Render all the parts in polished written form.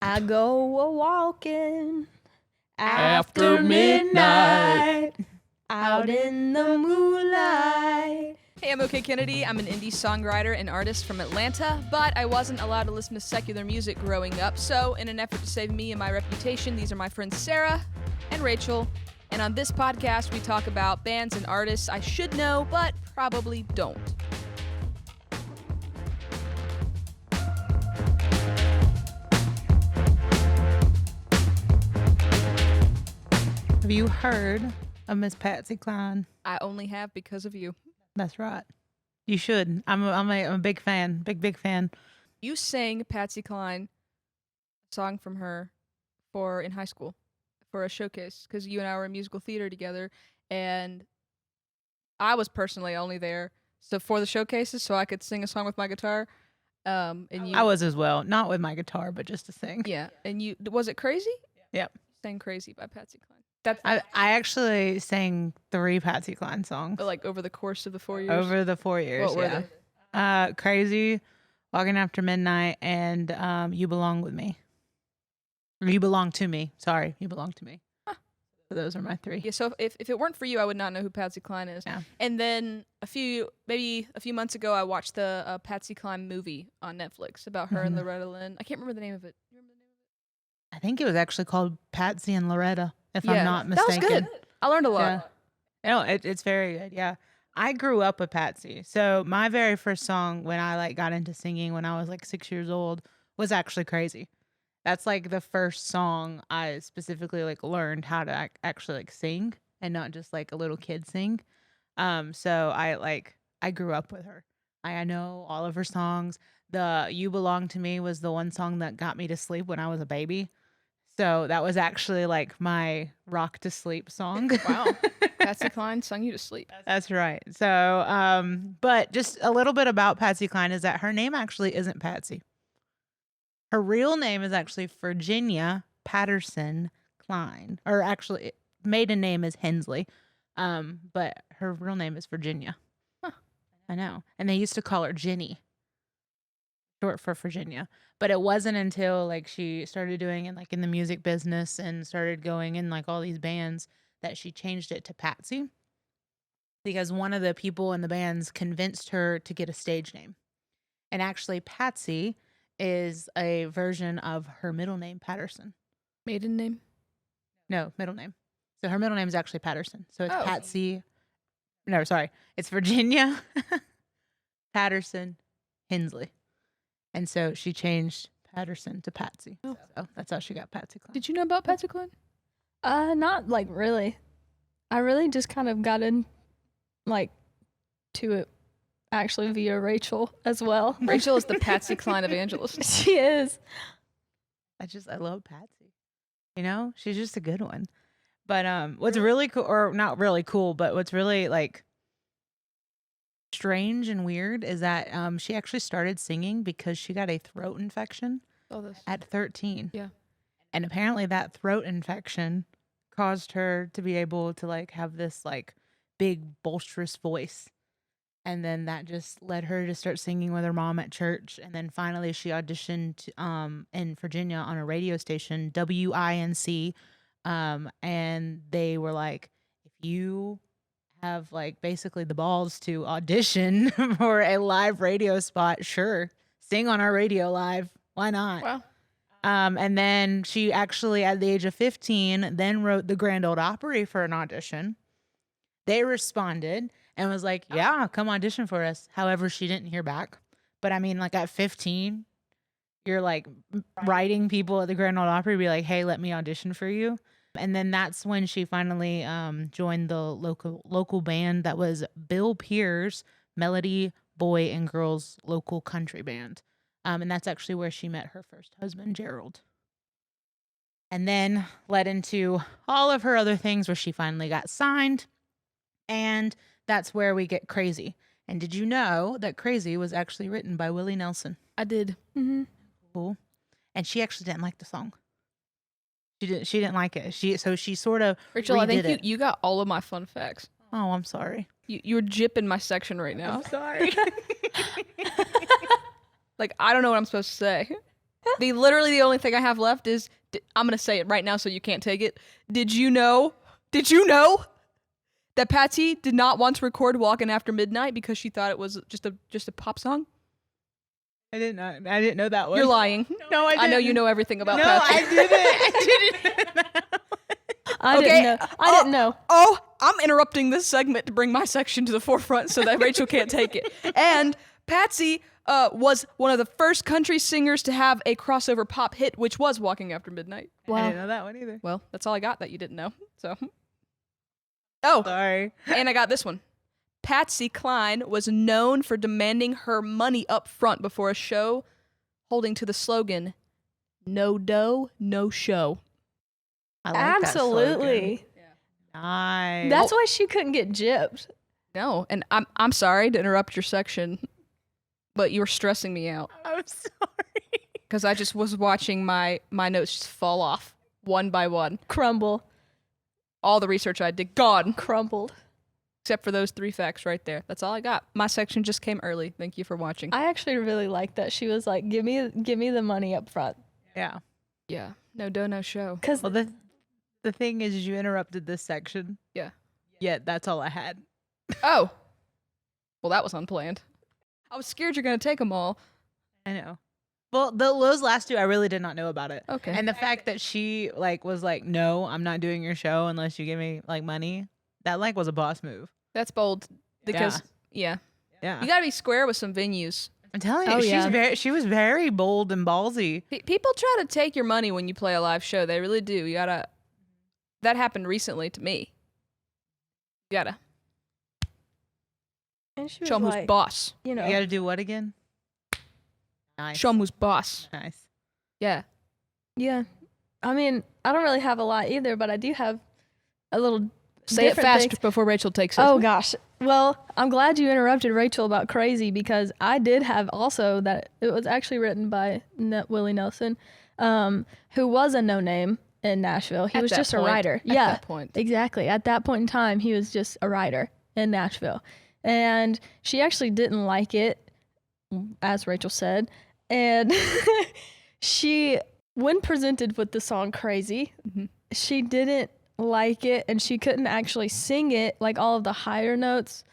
I go a walking After midnight. out in the moonlight. Hey, I'm OK Kenedi. I'm an indie songwriter and artist from Atlanta, but I wasn't allowed to listen to secular music growing up, so in an effort to save me and my reputation, these are my friends Sarah and Rachel, and on this podcast we talk about bands and artists I should know, but probably don't. Have you heard of Miss Patsy Cline? I only have because of you. That's right. You should. I'm a big fan. Big fan. You sang Patsy Cline, a song from her, in high school for a showcase because you and I were in musical theater together, and I was personally only there for the showcases so I could sing a song with my guitar. And you, I was as well, not with my guitar, but just to sing. yeah. And you, was it Crazy? Yep. Sang Crazy by Patsy Cline. I actually sang 3 Patsy Cline songs. Like over the course of the 4 years? Over the 4 years, What were they? Crazy, Walking After Midnight, and You Belong With Me. Or You Belong To Me. Sorry, You Belong To Me. Huh. So those are my 3. Yeah, so if it weren't for you, I would not know who Patsy Cline is. Yeah. And then maybe a few months ago, I watched the Patsy Cline movie on Netflix about her and Loretta Lynn. I can't remember the name of it. You remember the name of it? I think it was actually called Patsy and Loretta, if I'm not mistaken. That was good. I learned a lot. Yeah. No, it's very good. Yeah. I grew up with Patsy. So my very first song when I got into singing when I was 6 years old was actually Crazy. That's the first song I specifically learned how to actually sing and not just a little kid sing. So I grew up with her. I know all of her songs. The You Belong To Me was the one song that got me to sleep when I was a baby. So that was actually my rock to sleep song. Wow. Patsy Cline sung you to sleep. That's right. So, but just a little bit about Patsy Cline is that her name actually isn't Patsy. Her real name is actually Virginia Patterson Cline, or actually maiden name is Hensley. But her real name is Virginia. Huh. I know. And they used to call her Jenny, short for Virginia. But it wasn't until she started doing it in the music business and started going in all these bands that she changed it to Patsy, because one of the people in the bands convinced her to get a stage name. And actually Patsy is a version of her middle name, Patterson. Maiden name? No, middle name. So her middle name is actually Patterson. So it's Oh. Patsy. No, sorry. It's Virginia Patterson Hensley. And so she changed Patterson to Patsy. Oh. So that's how she got Patsy Cline. Did you know about Patsy Cline? Not really. I really just kind of got in to it actually via Rachel as well. Rachel is the Patsy Cline evangelist. She is. I love Patsy. She's just a good one. But what's really cool, or not really cool, but what's really strange and weird is that she actually started singing because she got a throat infection at 13. Yeah. And apparently that throat infection caused her to be able to have this big boisterous voice. And then that just led her to start singing with her mom at church. And then finally she auditioned in Virginia on a radio station, WINC. And they were like, if you have basically the balls to audition for a live radio spot, sure, sing on our radio live. Why not? Wow. And then she actually, at the age of 15, then wrote the Grand Ole Opry for an audition. They responded and was like, yeah, come audition for us. However, she didn't hear back. But I mean, at 15, you're writing people at the Grand Ole Opry, be like, hey, let me audition for you. And then that's when she finally joined the local band that was Bill Pierce's Melody Boy and Girls local country band. And that's actually where she met her first husband, Gerald. And then led into all of her other things where she finally got signed. And that's where we get Crazy. And did you know that Crazy was actually written by Willie Nelson? I did. Mm-hmm. Cool. And she actually didn't like the song. She didn't like it. She sort of Rachel, I think redid it. you got all of my fun facts. Oh, I'm sorry. You're jipping my section right now. I'm sorry. I don't know what I'm supposed to say. Literally the only thing I have left is I'm gonna say it right now so you can't take it. Did you know that Patsy did not want to record "Walking After Midnight" because she thought it was just a pop song? I didn't know that one. You're lying. No, I didn't. I know you know everything about No, Patsy. I didn't. I didn't know. Oh, I'm interrupting this segment to bring my section to the forefront so that Rachel can't take it. And Patsy was one of the first country singers to have a crossover pop hit, which was "Walking After Midnight." I didn't know that one either. Well, that's all I got that you didn't know. So, oh, Sorry. and I got this one. Patsy Cline was known for demanding her money up front before a show, holding to the slogan, "No dough, no show." I like that slogan. Absolutely. Nice. That's why she couldn't get gypped. No, and I'm sorry to interrupt your section, but you were stressing me out I'm sorry. because I just was watching my notes just fall off one by one. Crumble. All the research I did gone, Crumbled. except for those 3 facts right there. That's all I got. My section just came early. Thank you for watching. I actually really like that. She was like, give me the money up front. Yeah. Yeah, no dough, no show. Because Well, the thing is you interrupted this section. Yeah. Yet that's all I had. Oh, well, that was unplanned. I was scared you're gonna take them all. I know. Well, those last two, I really did not know about it. Okay. And the fact that she was like, no, I'm not doing your show unless you give me like money. That was a boss move. That's bold because yeah, Yeah. you gotta be square with some venues. I'm telling you, Oh, yeah. she was very bold and ballsy. People try to take your money when you play a live show. They really do. You gotta. That happened recently to me. You gotta and she was show 'em like, who's boss. you know, You got to do what again? Nice. Show 'em who's boss. Nice. Yeah. yeah. I mean, I don't really have a lot either, but I do have a little. Say it different fast things. before Rachel takes it. Oh gosh. Well, I'm glad you interrupted Rachel about Crazy because I did have also that it was actually written by Willie Nelson, who was a no name in Nashville. He At was that just a point. writer. At Yeah, that point. exactly. At that point in time, he was just a writer in Nashville. And she actually didn't like it, as Rachel said. And she, when presented with the song Crazy, Mhm. she didn't like it and she couldn't actually sing it, like all of the higher notes,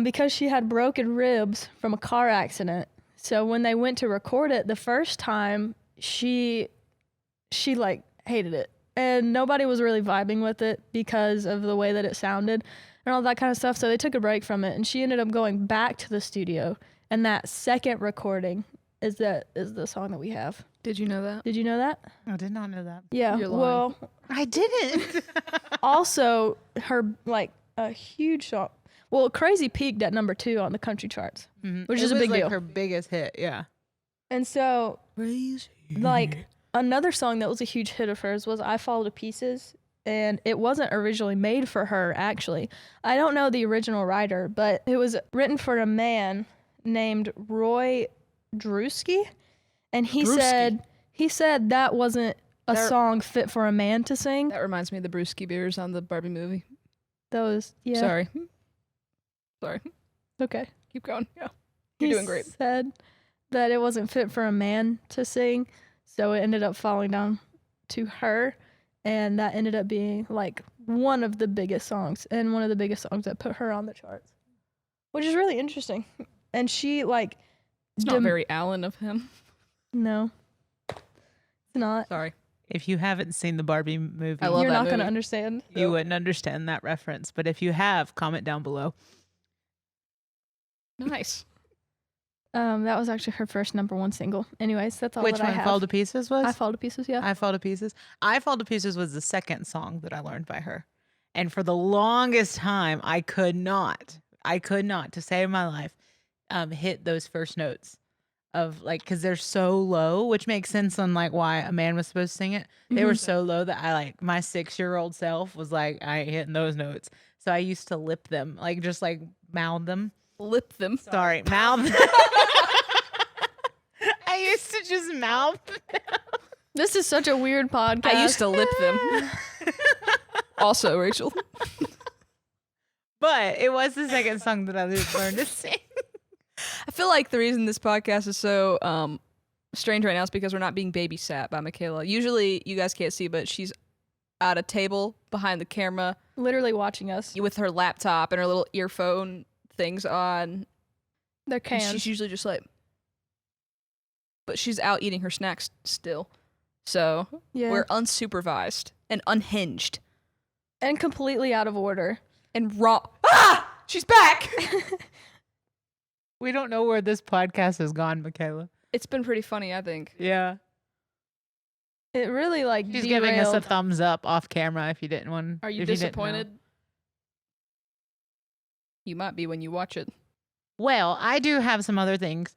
because she had broken ribs from a car accident. So when they went to record it the first time, she like hated it. And nobody was really vibing with it because of the way that it sounded and all that kind of stuff. So they took a break from it and she ended up going back to the studio. And that second recording is the song that we have. Did you know that? Did you know that? I did not know that. Yeah. You're lying. Well, I didn't. also her like a huge song. Well, Crazy peaked at number 2 on the country charts, which is a big deal. Her biggest hit. Yeah. And so, Crazy. like another song that was a huge hit of hers was "I Fall to Pieces," and it wasn't originally made for her. Actually, I don't know the original writer, but it was written for a man named Roy Drewski, and he said that wasn't a song fit for a man to sing. That reminds me of the Brewski beers on the Barbie movie. Those, yeah. Sorry. Okay. Keep going. Yeah. You're He doing great. said that it wasn't fit for a man to sing, so it ended up falling down to her, and that ended up being like one of the biggest songs and one of the biggest songs that put her on the charts, which is really interesting. And she like, It's not very Alan of him. no, it's not. Sorry. If you haven't seen the Barbie movie, I love You're that not gonna movie. understand. you wouldn't understand that reference. But if you have, comment down below. Nice. That was actually her first number 1 single. Anyways, that's all Which that I one? have. Fall to Pieces was? I Fall to Pieces. Yeah. I Fall to Pieces. I Fall to Pieces was the second song that I learned by her. And for the longest time, I could not, to save my life, hit those first notes of like, because they're so low, which makes sense on like why a man was supposed to sing it. They were so low that I like, my 6-year-old self was like, I ain't hitting those notes. So I used to lip them, like just like mouth them. Lip them. Sorry, mouth. I used to just mouth them. This is such a weird podcast. I used to lip them. Also, Rachel. But it was the second song that I learned to sing. I feel like the reason this podcast is so strange right now is because we're not being babysat by Michaela. Usually, you guys can't see, but she's at a table behind the camera, Literally watching us. with her laptop and her little earphone things on. They're And cans. she's usually just like, but she's out eating her snacks still. So Yeah. we're unsupervised and unhinged And completely out of order. and raw. Ah! She's back! We don't know where this podcast has gone, Michaela. It's been pretty funny, I think. Yeah. It really like She's derailed. giving us a thumbs up off camera if you didn't want. Are you if didn't know. disappointed? You might be when you watch it. Well, I do have some other things.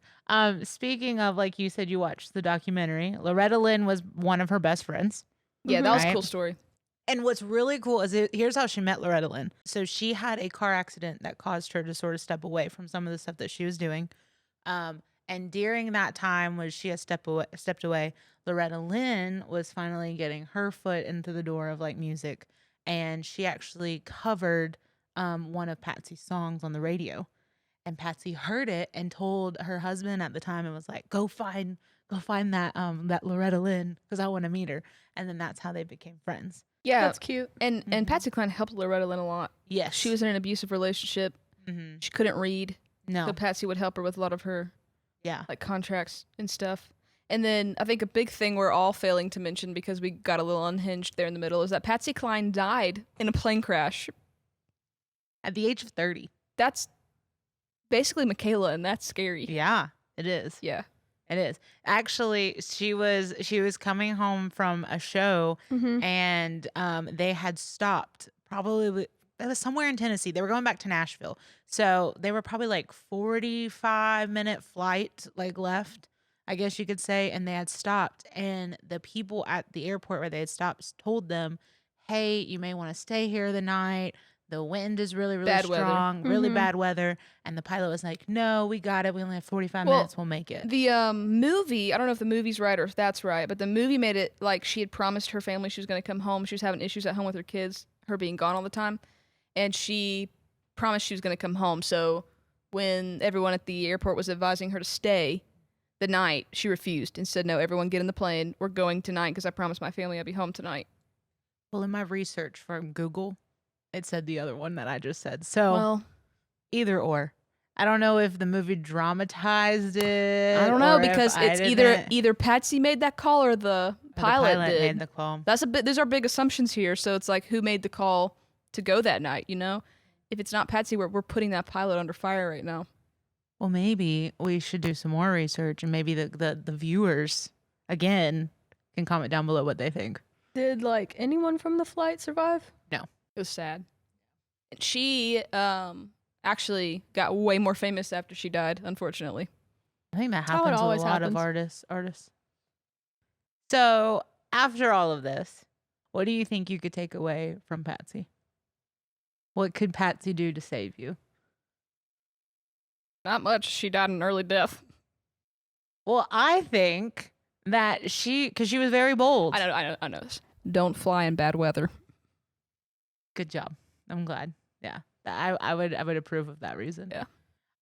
Speaking of, like you said, you watched the documentary. Loretta Lynn was one of her best friends. Yeah, that was a Right. cool story. And what's really cool is here's how she met Loretta Lynn. So she had a car accident that caused her to sort of step away from some of the stuff that she was doing. And during that time when she had stepped away, Loretta Lynn was finally getting her foot into the door of like music. And she actually covered one of Patsy's songs on the radio. And Patsy heard it and told her husband at the time and was like, go find that Loretta Lynn because I want to meet her. And then that's how they became friends. Yeah, That's cute. and Mhm. Patsy Cline helped Loretta Lynn a lot. Yes. She was in an abusive relationship. Mm-hmm. She couldn't read, No. so Patsy would help her with a lot of her Yeah. like contracts and stuff. And then I think a big thing we're all failing to mention because we got a little unhinged there in the middle is that Patsy Cline died in a plane crash. At the age of 30. That's basically Michaela, and that's scary. Yeah, it is. Yeah. It is. Actually, she was coming home from a show Mm-hmm. and they had stopped probably it was somewhere in Tennessee. They were going back to Nashville. So they were probably like 45-minute flight like left, I guess you could say, and they had stopped and the people at the airport where they had stopped told them, "Hey, you may want to stay here the night. The wind is really, really Bad weather. strong, really Mhm. bad weather." And the pilot was like, "No, we got it. We only have 45 Well, minutes. We'll make it." The movie, I don't know if the movie's right or if that's right, but the movie made it like she had promised her family she was going to come home. She was having issues at home with her kids, her being gone all the time. And she promised she was going to come home. So when everyone at the airport was advising her to stay the night, she refused and said, "No, everyone get in the plane. We're going tonight because I promised my family I'd be home tonight." Well, in my research from Google, it said the other one that I just said. So Well, either or. I don't know if the movie dramatized it. I don't know or if because I it's didn't. either Patsy made that call or the Or the pilot did. made the call. That's a bit. These are big assumptions here. So it's like, who made the call to go that night? You know, if it's not Patsy, we're putting that pilot under fire right now. Well, maybe we should do some more research, and maybe the viewers again can comment down below what they think. Did like anyone from the flight survive? It was sad. And she actually got way more famous after she died. Unfortunately, I think that That's how it happens with a always lot of happens. artists. So after all of this, what do you think you could take away from Patsy? What could Patsy do to save you? not much. She died an early death. Well, I think that because she was very bold. I know this. Don't fly in bad weather. Good job. I'm glad. Yeah, I would approve of that reason. Yeah.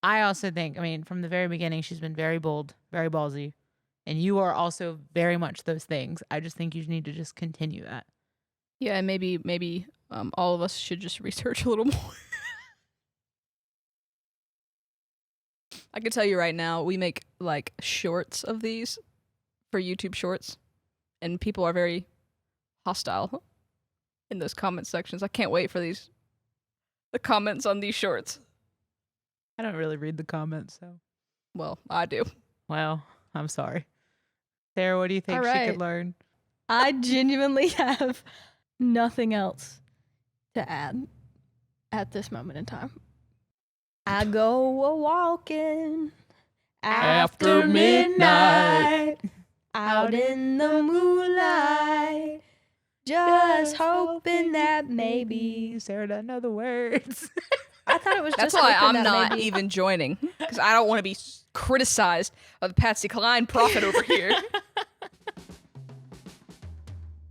I also think, I mean, from the very beginning, she's been very bold, very ballsy, and you are also very much those things. I just think you need to just continue that. Yeah, and maybe all of us should just research a little more. I can tell you right now, we make like shorts of these for YouTube Shorts, and people are very hostile in those comment sections. I can't wait for the comments on these shorts. I don't really read the comments, so. Well, I do. Well, I'm sorry. Sarah, what do you think All she right. could learn? I genuinely have nothing else to add at this moment in time. I go a walking after midnight, out in the moonlight, just hoping that maybe. Sarah doesn't know the words. I thought it was That's just why hoping I'm that not maybe. even joining, because I don't want to be criticized of the Patsy Cline prophet over here.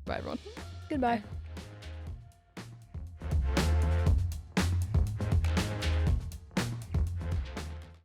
Bye, everyone. Goodbye.